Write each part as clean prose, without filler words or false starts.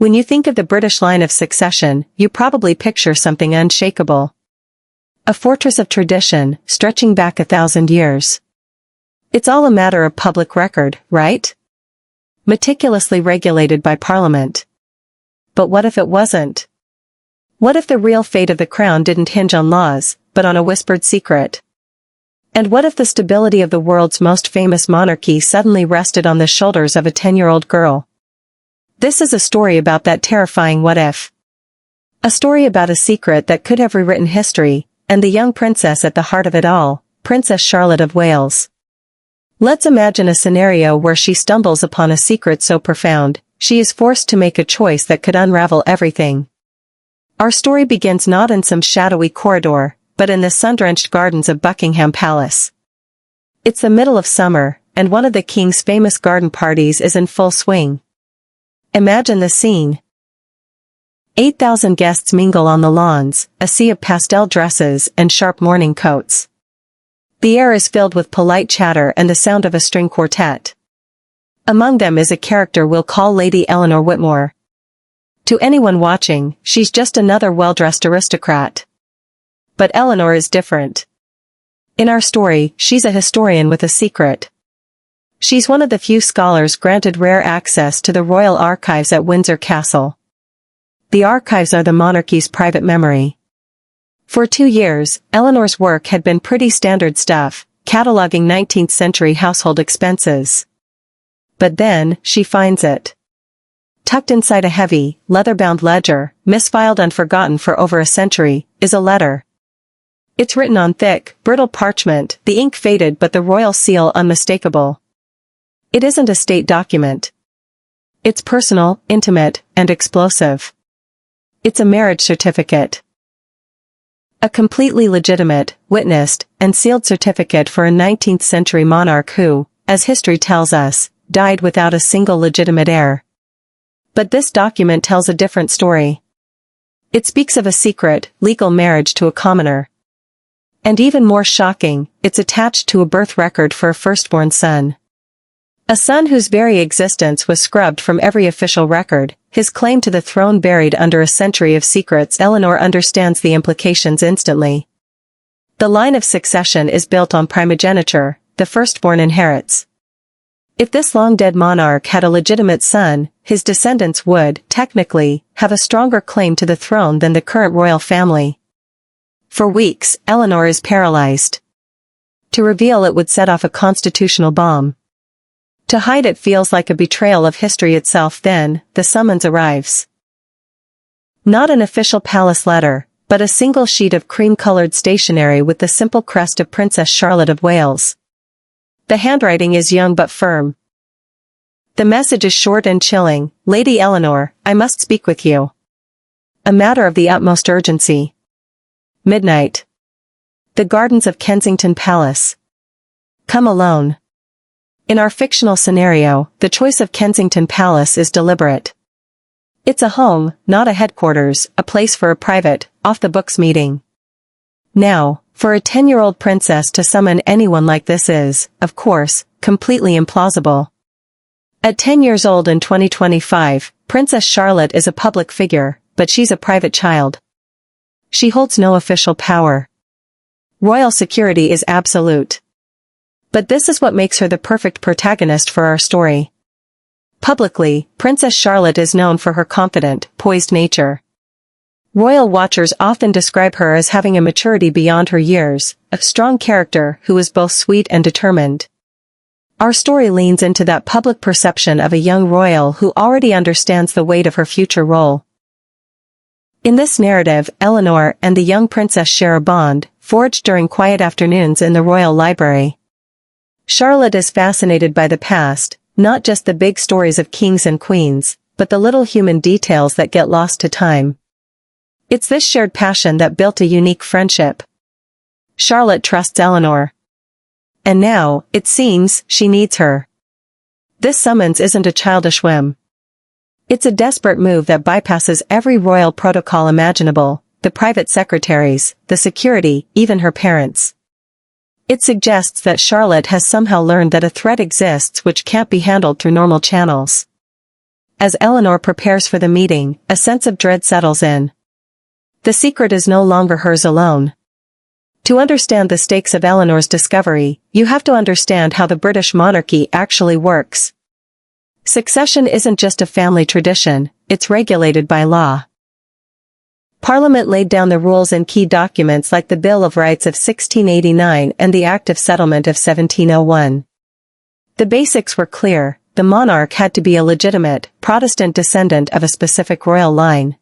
When you think of the British line of succession, you probably picture something unshakable. A fortress of tradition, stretching back 1,000 years. It's all a matter of public record, right? Meticulously regulated by Parliament. But what if it wasn't? What if the real fate of the crown didn't hinge on laws, but on a whispered secret? And what if the stability of the world's most famous monarchy suddenly rested on the shoulders of a 10-year-old girl? This is a story about that terrifying what if. A story about a secret that could have rewritten history, and the young princess at the heart of it all, Princess Charlotte of Wales. Let's imagine a scenario where she stumbles upon a secret so profound, she is forced to make a choice that could unravel everything. Our story begins not in some shadowy corridor, but in the sun-drenched gardens of Buckingham Palace. It's the middle of summer, and one of the king's famous garden parties is in full swing. Imagine the scene. 8,000 guests mingle on the lawns, a sea of pastel dresses and sharp morning coats. The air is filled with polite chatter and the sound of a string quartet. Among them is a character we'll call Lady Eleanor Whitmore. To anyone watching, she's just another well-dressed aristocrat. But Eleanor is different. In our story, she's a historian with a secret. She's one of the few scholars granted rare access to the royal archives at Windsor Castle. The archives are the monarchy's private memory. For 2 years, Eleanor's work had been pretty standard stuff, cataloging 19th century household expenses. But then, she finds it. Tucked inside a heavy, leather-bound ledger, misfiled and forgotten for over a century, is a letter. It's written on thick, brittle parchment, the ink faded but the royal seal unmistakable. It isn't a state document. It's personal, intimate, and explosive. It's a marriage certificate. A completely legitimate, witnessed, and sealed certificate for a 19th century monarch who, as history tells us, died without a single legitimate heir. But this document tells a different story. It speaks of a secret, legal marriage to a commoner. And even more shocking, it's attached to a birth record for a firstborn son. A son whose very existence was scrubbed from every official record, his claim to the throne buried under a century of secrets. Eleanor understands the implications instantly. The line of succession is built on primogeniture, the firstborn inherits. If this long-dead monarch had a legitimate son, his descendants would, technically, have a stronger claim to the throne than the current royal family. For weeks, Eleanor is paralyzed. To reveal it would set off a constitutional bomb. To hide it feels like a betrayal of history itself. Then, the summons arrives. Not an official palace letter, but a single sheet of cream-colored stationery with the simple crest of Princess Charlotte of Wales. The handwriting is young but firm. The message is short and chilling. Lady Eleanor, I must speak with you. A matter of the utmost urgency. Midnight. The gardens of Kensington Palace. Come alone. In our fictional scenario, the choice of Kensington Palace is deliberate. It's a home, not a headquarters, a place for a private, off-the-books meeting. Now, for a 10-year-old princess to summon anyone like this is, of course, completely implausible. At 10 years old in 2025, Princess Charlotte is a public figure, but she's a private child. She holds no official power. Royal security is absolute. But this is what makes her the perfect protagonist for our story. Publicly, Princess Charlotte is known for her confident, poised nature. Royal watchers often describe her as having a maturity beyond her years, a strong character who is both sweet and determined. Our story leans into that public perception of a young royal who already understands the weight of her future role. In this narrative, Eleanor and the young princess share a bond, forged during quiet afternoons in the royal library. Charlotte is fascinated by the past, not just the big stories of kings and queens, but the little human details that get lost to time. It's this shared passion that built a unique friendship. Charlotte trusts Eleanor. And now, it seems, she needs her. This summons isn't a childish whim. It's a desperate move that bypasses every royal protocol imaginable, the private secretaries, the security, even her parents. It suggests that Charlotte has somehow learned that a threat exists which can't be handled through normal channels. as Eleanor prepares for the meeting, a sense of dread settles in. The secret is no longer hers alone. To understand the stakes of Eleanor's discovery, you have to understand how the British monarchy actually works. Succession isn't just a family tradition, it's regulated by law. Parliament laid down the rules in key documents like the Bill of Rights of 1689 and the Act of Settlement of 1701. The basics were clear: the monarch had to be a legitimate, Protestant descendant of a specific royal line.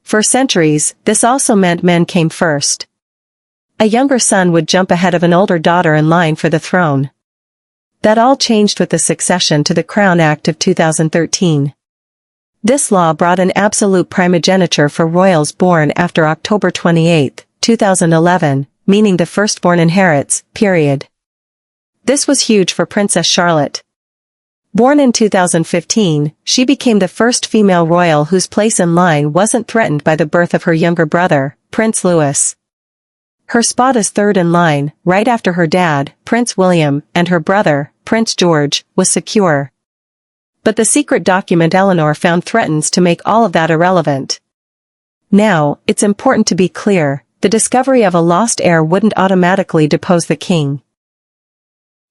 For centuries, this also meant men came first. A younger son would jump ahead of an older daughter in line for the throne. That all changed with the Succession to the Crown Act of 2013. This law brought an absolute primogeniture for royals born after October 28, 2011, meaning the firstborn inherits, period. This was huge for Princess Charlotte. Born in 2015, she became the first female royal whose place in line wasn't threatened by the birth of her younger brother, Prince Louis. Her spot as third in line, right after her dad, Prince William, and her brother, Prince George, was secure. But the secret document Eleanor found threatens to make all of that irrelevant. Now, it's important to be clear, the discovery of a lost heir wouldn't automatically depose the king.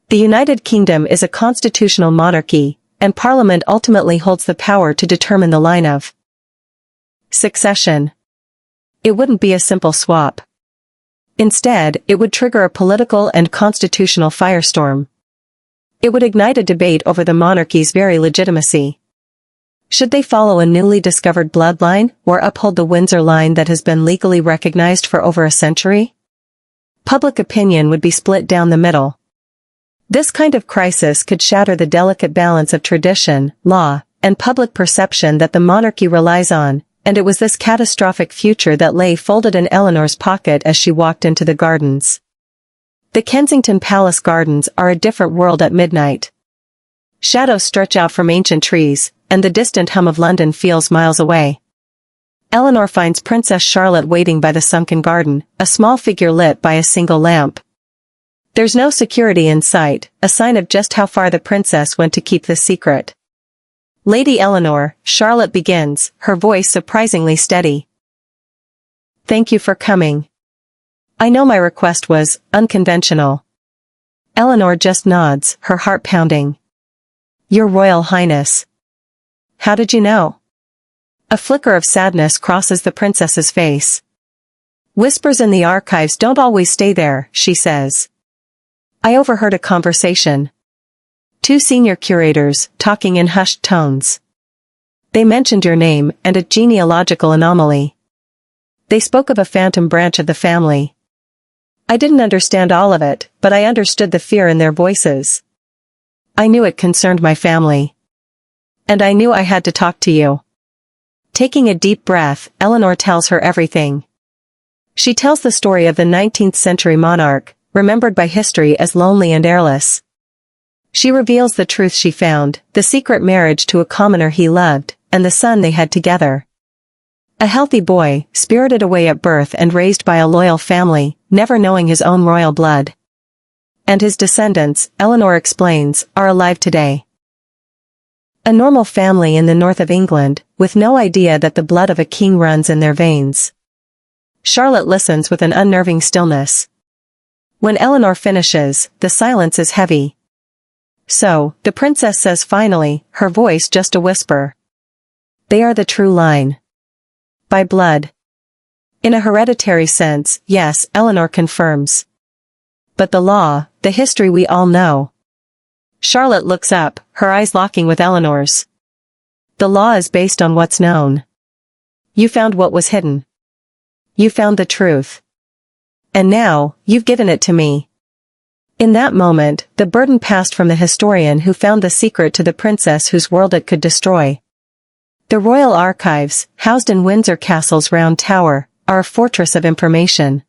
The United Kingdom is a constitutional monarchy, and Parliament ultimately holds the power to determine the line of succession. It wouldn't be a simple swap. Instead, it would trigger a political and constitutional firestorm. It would ignite a debate over the monarchy's very legitimacy. Should they follow a newly discovered bloodline, or uphold the Windsor line that has been legally recognized for over a century? Public opinion would be split down the middle. This kind of crisis could shatter the delicate balance of tradition, law, and public perception that the monarchy relies on, and it was this catastrophic future that lay folded in Eleanor's pocket as she walked into the gardens. The Kensington Palace Gardens are a different world at midnight. Shadows stretch out from ancient trees, and the distant hum of London feels miles away. Eleanor finds Princess Charlotte waiting by the sunken garden, a small figure lit by a single lamp. There's no security in sight, a sign of just how far the princess went to keep this secret. "Lady Eleanor," Charlotte begins, her voice surprisingly steady. "Thank you for coming. I know my request was unconventional." Eleanor just nods, her heart pounding. "Your Royal Highness. How did you know?" A flicker of sadness crosses the princess's face. "Whispers in the archives don't always stay there," she says. "I overheard a conversation. Two senior curators, talking in hushed tones. They mentioned your name and a genealogical anomaly. They spoke of a phantom branch of the family. I didn't understand all of it, but I understood the fear in their voices. I knew it concerned my family. And I knew I had to talk to you." Taking a deep breath, Eleanor tells her everything. She tells the story of the 19th century monarch, remembered by history as lonely and heirless. She reveals the truth she found, the secret marriage to a commoner he loved, and the son they had together. A healthy boy, spirited away at birth and raised by a loyal family, never knowing his own royal blood. And his descendants, Eleanor explains, are alive today. A normal family in the north of England, with no idea that the blood of a king runs in their veins. Charlotte listens with an unnerving stillness. When Eleanor finishes, the silence is heavy. "So," the princess says finally, her voice just a whisper. "They are the true line. By blood." In a hereditary sense, yes, Eleanor confirms. But the law, the history we all know. Charlotte looks up, her eyes locking with Eleanor's. "The law is based on what's known. You found what was hidden. You found the truth. And now, you've given it to me." In that moment, the burden passed from the historian who found the secret to the princess whose world it could destroy. The royal archives, housed in Windsor Castle's round tower, are a fortress of information.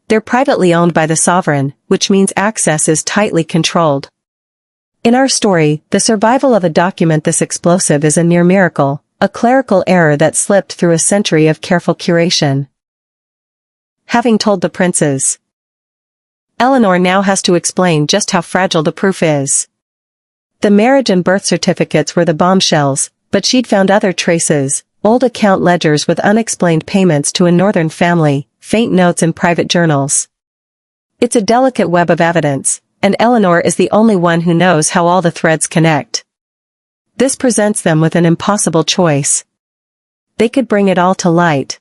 They're privately owned by the sovereign, which means access is tightly controlled. In our story, the survival of a document this explosive is a near miracle, a clerical error that slipped through a century of careful curation. Having told the princes, Eleanor now has to explain just how fragile the proof is. The marriage and birth certificates were the bombshells, But she'd found other traces, old account ledgers with unexplained payments to a northern family, faint notes in private journals. It's a delicate web of evidence, and Eleanor is the only one who knows how all the threads connect. This presents them with an impossible choice. They could bring it all to light,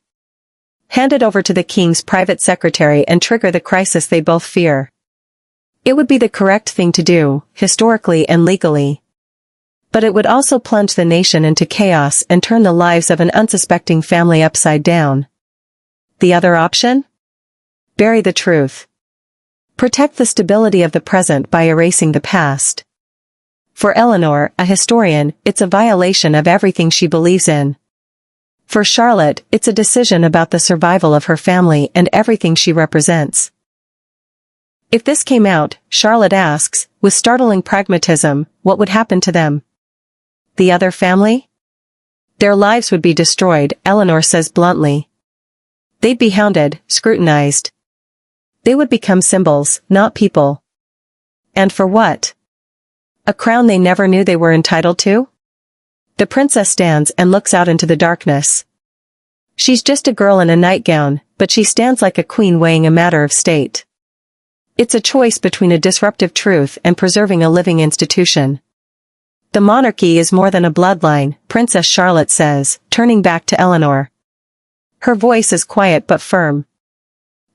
hand it over to the king's private secretary and trigger the crisis they both fear. It would be the correct thing to do, historically and legally. But it would also plunge the nation into chaos and turn the lives of an unsuspecting family upside down. The other option? Bury the truth. Protect the stability of the present by erasing the past. For Eleanor, a historian, it's a violation of everything she believes in. For Charlotte, it's a decision about the survival of her family and everything she represents. If this came out, Charlotte asks, with startling pragmatism, what would happen to them? The other family? Their lives would be destroyed, Eleanor says bluntly. They'd be hounded, scrutinized. They would become symbols, not people. And for what? A crown they never knew they were entitled to? The princess stands and looks out into the darkness. She's just a girl in a nightgown, but she stands like a queen weighing a matter of state. It's a choice between a disruptive truth and preserving a living institution. The monarchy is more than a bloodline, Princess Charlotte says, turning back to Eleanor. Her voice is quiet but firm.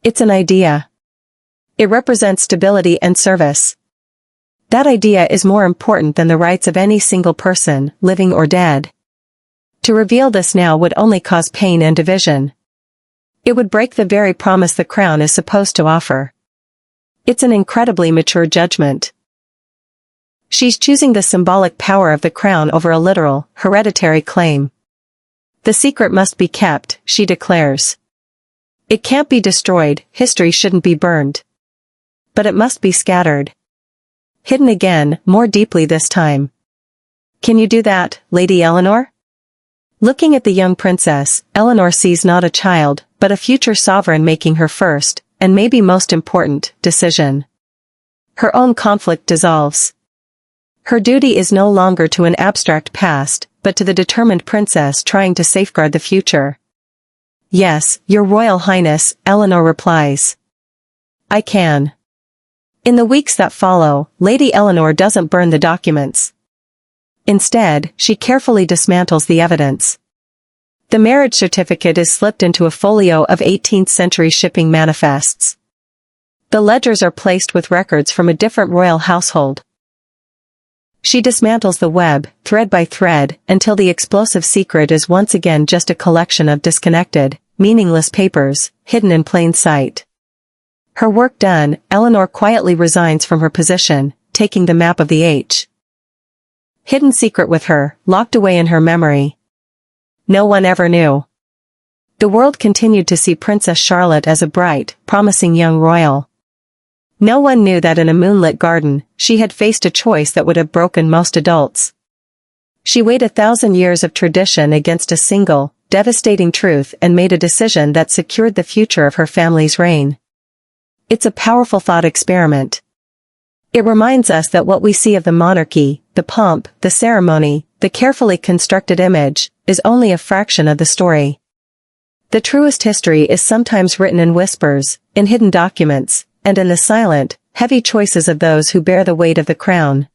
It's an idea. It represents stability and service. That idea is more important than the rights of any single person, living or dead. To reveal this now would only cause pain and division. It would break the very promise the crown is supposed to offer. It's an incredibly mature judgment. She's choosing the symbolic power of the crown over a literal, hereditary claim. The secret must be kept, she declares. It can't be destroyed, history shouldn't be burned. But it must be scattered. Hidden again, more deeply this time. Can you do that, Lady Eleanor? Looking at the young princess, Eleanor sees not a child, but a future sovereign making her first, and maybe most important, decision. Her own conflict dissolves. Her duty is no longer to an abstract past, but to the determined princess trying to safeguard the future. Yes, Your Royal Highness, Eleanor replies. I can. In the weeks that follow, Lady Eleanor doesn't burn the documents. Instead, she carefully dismantles the evidence. The marriage certificate is slipped into a folio of 18th-century shipping manifests. The ledgers are placed with records from a different royal household. She dismantles the web, thread by thread, until the explosive secret is once again just a collection of disconnected, meaningless papers, hidden in plain sight. Her work done, Eleanor quietly resigns from her position, taking the map of the hidden secret with her, locked away in her memory. No one ever knew. The world continued to see Princess Charlotte as a bright, promising young royal. No one knew that in a moonlit garden, she had faced a choice that would have broken most adults. She weighed 1,000 years of tradition against a single, devastating truth and made a decision that secured the future of her family's reign. It's a powerful thought experiment. It reminds us that what we see of the monarchy, the pomp, the ceremony, the carefully constructed image, is only a fraction of the story. The truest history is sometimes written in whispers, in hidden documents, and in the silent, heavy choices of those who bear the weight of the crown.